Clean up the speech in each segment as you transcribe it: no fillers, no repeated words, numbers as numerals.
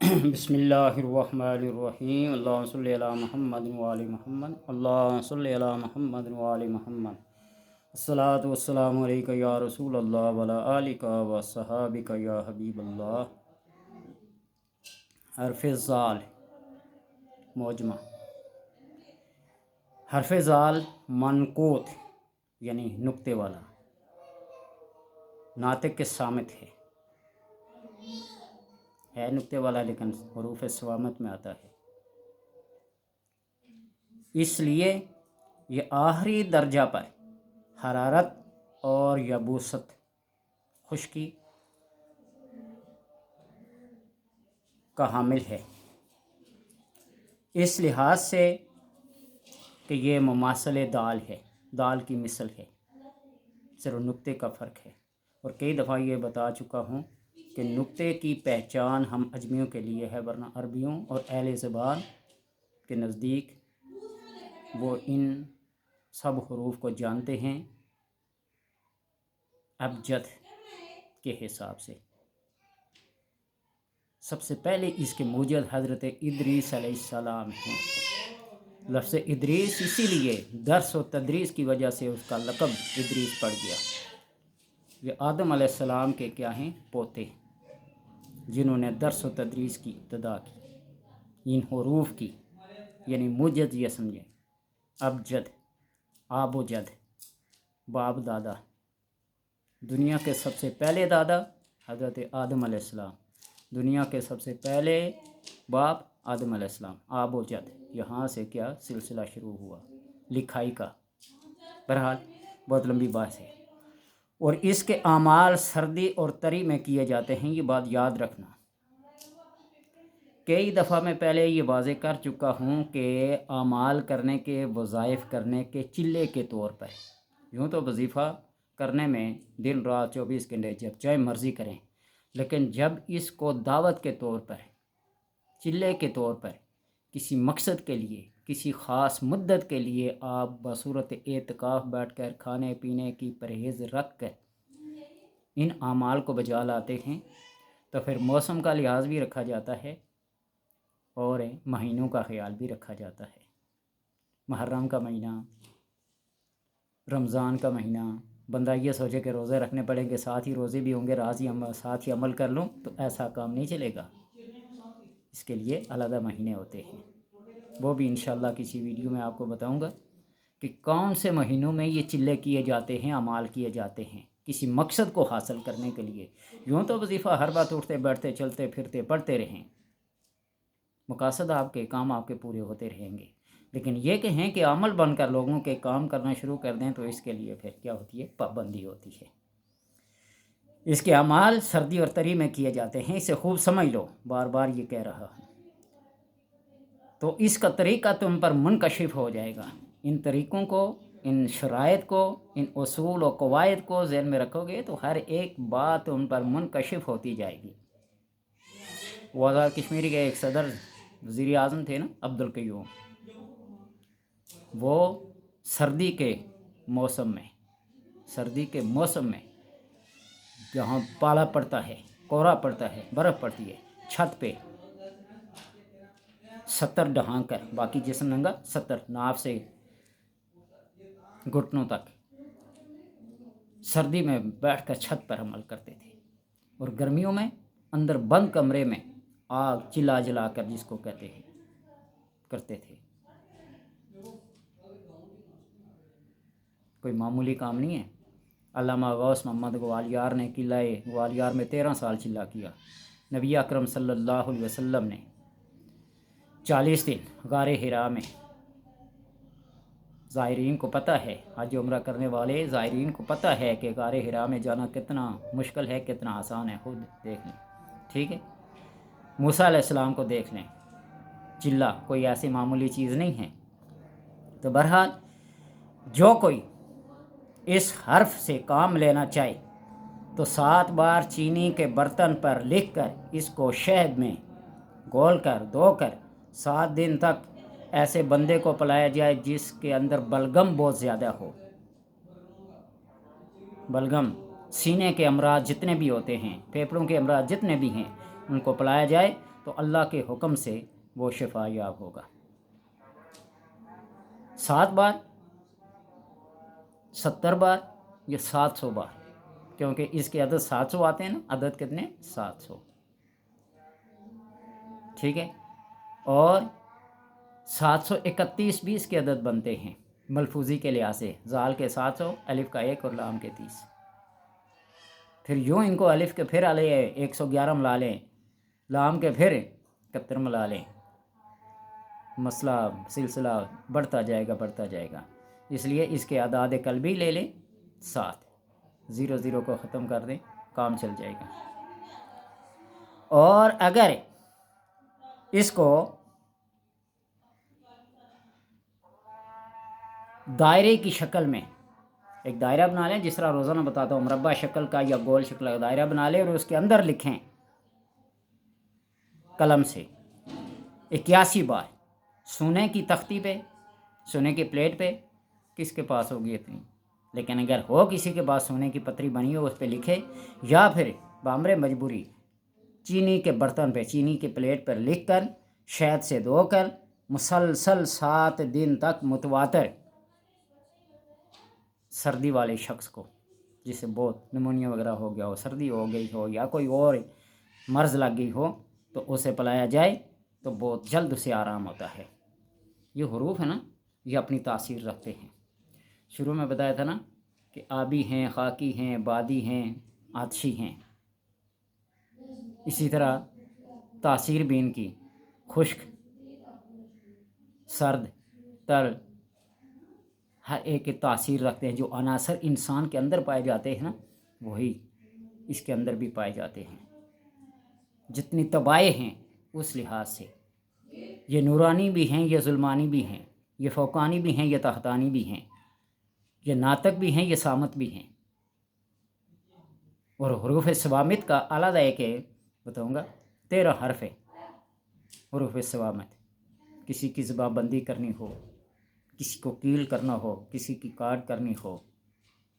بسم اللہ الرحمن الرحیم، اللہم صلی علی محمد وآل محمد، اللہم صلی علی محمد وآل محمد، الصلاۃ والسلام علیکہ یا رسول اللہ وعلی آلکہ وصحابکہ یا حبیب اللہ۔ حرف زال معجمہ۔ حرف زال منقوط یعنی نقطے والا، ناطق کے صامت ہے نقطے والا لیکن حروف صوامت میں آتا ہے، اس لیے یہ آخری درجہ پر حرارت اور یبوست خشکی کا حامل ہے، اس لحاظ سے کہ یہ مماثل دال ہے، دال کی مثل ہے، صرف نقطے کا فرق ہے۔ اور کئی دفعہ یہ بتا چکا ہوں کہ نقطے کی پہچان ہم اجمیوں کے لیے ہے، ورنہ عربیوں اور اہل زبان کے نزدیک وہ ان سب حروف کو جانتے ہیں ابجد کے حساب سے۔ سب سے پہلے اس کے موجد حضرت ادریس علیہ السلام ہیں۔ لفظ ادریس اسی لیے درس و تدریس کی وجہ سے اس کا لقب ادریس پڑ گیا۔ یہ آدم علیہ السلام کے کیا ہیں؟ پوتے، جنہوں نے درس و تدریس کی ابتدا کی ان حروف کی، یعنی موجد یہ سمجھیں، ابجد، آب و جد، باپ دادا۔ دنیا کے سب سے پہلے دادا حضرت آدم علیہ السلام، دنیا کے سب سے پہلے باپ آدم علیہ السلام، آب و جد، یہاں سے کیا سلسلہ شروع ہوا لکھائی کا۔ بہرحال بہت لمبی بات ہے، اور اس کے اعمال سردی اور تری میں کیے جاتے ہیں، یہ بات یاد رکھنا۔ کئی دفعہ میں پہلے یہ واضح کر چکا ہوں کہ اعمال کرنے کے، وظائف کرنے کے چلے کے طور پر، یوں تو وظیفہ کرنے میں دن رات 24 گھنٹے جب چاہے مرضی کریں، لیکن جب اس کو دعوت کے طور پر، چلے کے طور پر، کسی مقصد کے لیے، کسی خاص مدت کے لیے آپ بصورت اعتکاف بیٹھ کر کھانے پینے کی پرہیز رکھ کر ان اعمال کو بجا لاتے ہیں، تو پھر موسم کا لحاظ بھی رکھا جاتا ہے اور مہینوں کا خیال بھی رکھا جاتا ہے۔ محرم کا مہینہ، رمضان کا مہینہ، بندہ یہ سوچے کہ روزے رکھنے پڑیں گے، ساتھ ہی روزے بھی ہوں گے، ساتھ ہی عمل کر لوں، تو ایسا کام نہیں چلے گا۔ اس کے لیے علیحدہ مہینے ہوتے ہیں، وہ بھی انشاءاللہ کسی ویڈیو میں آپ کو بتاؤں گا کہ کون سے مہینوں میں یہ چلے کیے جاتے ہیں، اعمال کیے جاتے ہیں کسی مقصد کو حاصل کرنے کے لیے۔ یوں تو وظیفہ ہر بات اٹھتے بیٹھتے چلتے پھرتے پڑھتے رہیں، مقاصد آپ کے، کام آپ کے پورے ہوتے رہیں گے، لیکن یہ کہیں کہ عمل بن کر لوگوں کے کام کرنا شروع کر دیں، تو اس کے لیے پھر کیا ہوتی ہے؟ پابندی ہوتی ہے۔ اس کے اعمال سردی اور تری میں کیے جاتے ہیں، اسے خوب سمجھ لو، بار بار یہ کہہ رہا ہوں، تو اس کا طریقہ تم پر منکشف ہو جائے گا۔ ان طریقوں کو، ان شرائط کو، ان اصول و قواعد کو ذہن میں رکھو گے تو ہر ایک بات ان پر منکشف ہوتی جائے گی۔ وہ آزاد کشمیر کے ایک صدر وزیر اعظم تھے نا، عبدالقیوم، وہ سردی کے موسم میں جہاں پالا پڑتا ہے، کورا پڑتا ہے، برف پڑتی ہے، چھت پہ 70 ڈھانک کر، باقی جسم ننگا، 70 ناف سے گھٹنوں تک سردی میں بیٹھ کر چھت پر عمل کرتے تھے، اور گرمیوں میں اندر بند کمرے میں آگ چلا جلا کر، جس کو کہتے ہیں، کرتے تھے۔ کوئی معمولی کام نہیں ہے۔ علامہ غوث محمد گوالیار نے قلعہ گوالیار میں 13 سال چلا کیا۔ نبی اکرم صلی اللہ علیہ وسلم نے 40 دن غار حرا میں، زائرین کو پتہ ہے، حج عمرہ کرنے والے زائرین کو پتہ ہے کہ غار حرا میں جانا کتنا مشکل ہے، کتنا آسان ہے، خود دیکھ لیں، ٹھیک ہے۔ موسیٰ علیہ السلام کو دیکھ لیں، چلا کوئی ایسی معمولی چیز نہیں ہے۔ تو بہرحال جو کوئی اس حرف سے کام لینا چاہے تو 7 بار چینی کے برتن پر لکھ کر اس کو شہد میں گھول کر دھو کر 7 دن تک ایسے بندے کو پلایا جائے جس کے اندر بلغم بہت زیادہ ہو۔ بلغم، سینے کے امراض جتنے بھی ہوتے ہیں، پھیپھڑوں کے امراض جتنے بھی ہیں، ان کو پلایا جائے تو اللہ کے حکم سے وہ شفا یاب ہوگا۔ 7 بار، 70 بار یا 700 بار، کیونکہ اس کے عدد 700 آتے ہیں نا، عدد کتنے؟ 700، ٹھیک ہے۔ اور 731 بھی اس کے عدد بنتے ہیں ملفوظی کے لحاظ سے، زال کے 700، الف کا 1 اور لام کے 30۔ پھر یوں ان کو الف کے پھر علیہ 111 ملا لیں، لام کے پھر 71 ملا لیں، مسئلہ سلسلہ بڑھتا جائے گا بڑھتا جائے گا۔ اس لیے اس کے اعداد قلبی لے لیں 7، 0 کو ختم کر دیں، کام چل جائے گا۔ اور اگر اس کو دائرے کی شکل میں ایک دائرہ بنا لیں، جس طرح روزانہ بتاتا ہوں، مربع شکل کا یا گول شکل کا دائرہ بنا لیں اور اس کے اندر لکھیں قلم سے 81 بار سونے کی تختی پہ، سونے کی پلیٹ پہ، کس کے پاس ہوگی اتنی، لیکن اگر ہو کسی کے پاس سونے کی پتری بنی ہو اس پہ لکھے، یا پھر بامر مجبوری چینی کے برتن پہ، چینی کی پلیٹ پر لکھ کر شہد سے دھو کر مسلسل 7 دن تک متواتر سردی والے شخص کو، جسے بہت نمونیا وغیرہ ہو گیا ہو، سردی ہو گئی ہو یا کوئی اور مرض لگ گئی ہو، تو اسے پلایا جائے تو بہت جلد اسے آرام ہوتا ہے۔ یہ حروف ہے نا، یہ اپنی تاثیر رکھتے ہیں۔ شروع میں بتایا تھا نا کہ آبی ہیں، خاکی ہیں، بادی ہیں، آتشی ہیں۔ اسی طرح تاثیر بھی ان کی خشک، سرد، تر، ہر ایک کی تاثیر رکھتے ہیں۔ جو عناصر انسان کے اندر پائے جاتے ہیں نا، وہی اس کے اندر بھی پائے جاتے ہیں۔ جتنی طبائع ہیں اس لحاظ سے، یہ نورانی بھی ہیں، یہ ظلمانی بھی ہیں، یہ فوقانی بھی ہیں، یہ تحتانی بھی ہیں، یہ ناطق بھی ہیں، یہ صامت بھی ہیں۔ اور حروف صوامت کا علیحدہ ہے کہ بتاؤں گا، 13 حرف ہے حروف صوامت۔ کسی کی زبان بندی کرنی ہو، کسی کو کیل کرنا ہو، کسی کی کاٹ کرنی ہو،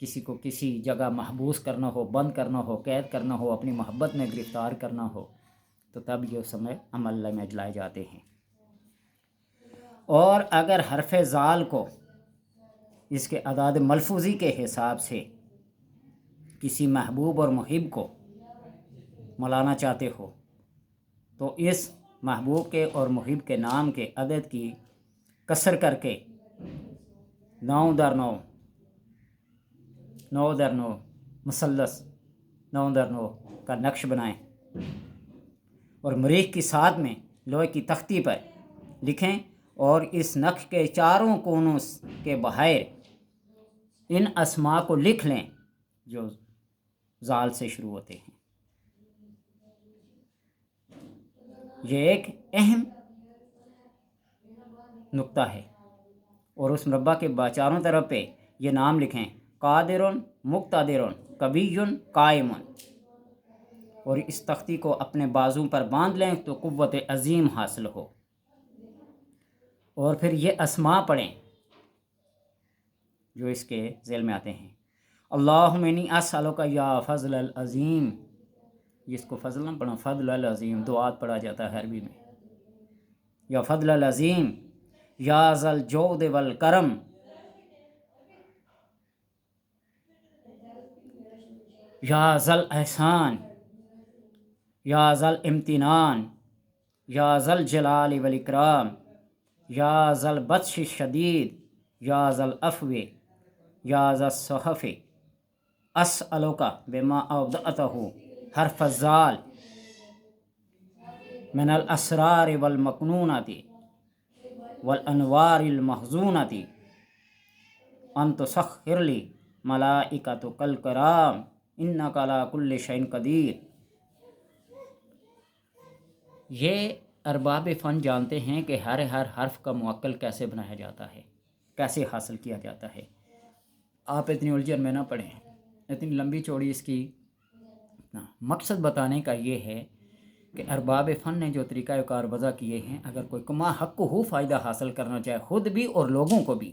کسی کو کسی جگہ محبوس کرنا ہو، بند کرنا ہو، قید کرنا ہو، اپنی محبت میں گرفتار کرنا ہو، تو تب یہ سمے عمل میں جلائے جاتے ہیں۔ اور اگر حرف زال کو اس کے اعداد ملفوظی کے حساب سے کسی محبوب اور محب کو ملانا چاہتے ہو، تو اس محبوب کے اور محب کے نام کے عدد کی کسر کر کے 9 در 9 9 در 9 مثلث 9 در 9 کا نقش بنائیں اور مریخ کی ساتھ میں لوہے کی تختی پر لکھیں، اور اس نقش کے چاروں کونوں کے باہر ان اسماء کو لکھ لیں جو زال سے شروع ہوتے ہیں۔ یہ ایک اہم نقطہ ہے۔ اور اس مربع کے چاروں طرف پہ یہ نام لکھیں، قادر، مقتدر، قوی، قائم، اور اس تختی کو اپنے بازو پر باندھ لیں تو قوت عظیم حاصل ہو۔ اور پھر یہ اسماء پڑھیں جو اس کے ذیل میں آتے ہیں۔ اللہم انی اسألک یا فضل العظیم، جس کو فضل نہ پڑھا، فضل العظیم دعات پڑھا جاتا ہے عربی میں، یا فضل العظیم، یا ذا الجود والکرم، یا ذا الاحسان، یا ذا الامتنان، یا ذا الجلال والاکرام، یا ذا البطش الشدید، یا ذا العفو، یا ذا الصحف، اسألک بما اودعتہ حرف الزال من الاسرار والمکنونات والانوار المحزونات ان تسخر لی ملائکتک الکرام انک علی کل شیء قدیر۔ یہ ارباب فن جانتے ہیں کہ ہر حرف کا معقل کیسے بنایا جاتا ہے، کیسے حاصل کیا جاتا ہے۔ آپ اتنی الجھن میں نہ پڑیں، اتنی لمبی چوڑی اس کی مقصد بتانے کا یہ ہے کہ ارباب فن نے جو طریقہ کار وضع کیے ہیں، اگر کوئی کما حق ہو فائدہ حاصل کرنا چاہے خود بھی اور لوگوں کو بھی،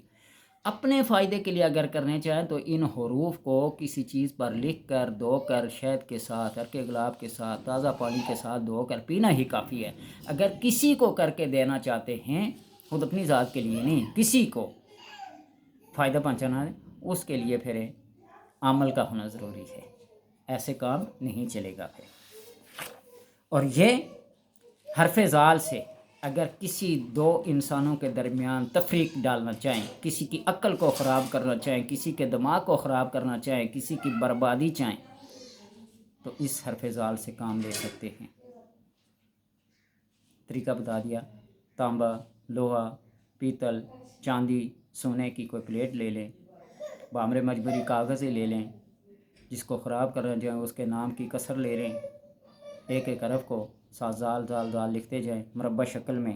اپنے فائدے کے لیے اگر کرنے چاہیں تو ان حروف کو کسی چیز پر لکھ کر دھو کر شہد کے ساتھ عرق گلاب کے ساتھ تازہ پانی کے ساتھ دھو کر پینا ہی کافی ہے۔ اگر کسی کو کر کے دینا چاہتے ہیں، خود اپنی ذات کے لیے نہیں، کسی کو فائدہ پہنچانا ہے، اس کے لیے پھر عمل کا ہونا ضروری ہے، ایسے کام نہیں چلے گا پھر۔ اور یہ حرف ذال سے اگر کسی دو انسانوں کے درمیان تفریق ڈالنا چاہیں، کسی کی عقل کو خراب کرنا چاہیں، کسی کے دماغ کو خراب کرنا چاہیں، کسی کی بربادی چاہیں، تو اس حرف ذال سے کام لے سکتے ہیں۔ طریقہ بتا دیا، تانبا، لوہا، پیتل، چاندی، سونے کی کوئی پلیٹ لے لیں، بامر مجبوری کاغذیں لے لیں، جس کو خراب کرنا چاہیں اس کے نام کی کسر لے لیں، ایک ایک حرف کو ساتھ زال زال زال لکھتے جائیں مربع شکل میں۔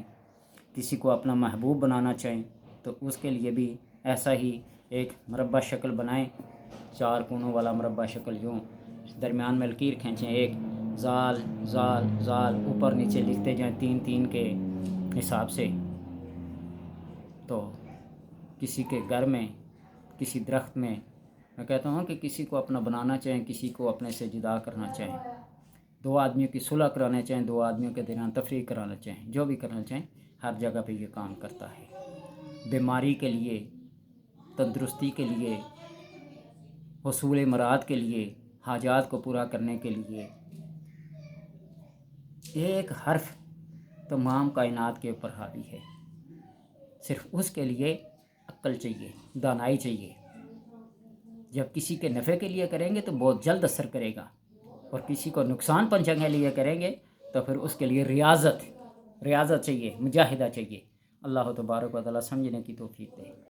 کسی کو اپنا محبوب بنانا چاہیں تو اس کے لیے بھی ایسا ہی ایک مربع شکل بنائیں، 4 کونوں والا مربع شکل، یوں درمیان میں لکیر کھینچیں، ایک زال زال زال اوپر نیچے لکھتے جائیں 3 3 کے حساب سے۔ تو کسی کے گھر میں، کسی درخت میں کہتا ہوں کہ کسی کو اپنا بنانا چاہیں، کسی کو اپنے سے جدا کرنا چاہیں، 2 آدمیوں کی صلح کرانا چاہیں، 2 آدمیوں کے درمیان تفریق کرانا چاہیں، جو بھی کرنا چاہیں، ہر جگہ پہ یہ کام کرتا ہے۔ بیماری کے لیے، تندرستی کے لیے، حصول مراد کے لیے، حاجات کو پورا کرنے کے لیے، ایک حرف تمام کائنات کے اوپر حاوی ہے۔ صرف اس کے لیے عقل چاہیے، دانائی چاہیے۔ جب کسی کے نفع کے لیے کریں گے تو بہت جلد اثر کرے گا، اور کسی کو نقصان پہنچانے کے لیے کریں گے تو پھر اس کے لیے ریاضت چاہیے، مجاہدہ چاہیے۔ اللہ تبارک و تعالیٰ سمجھنے کی توفیق دے۔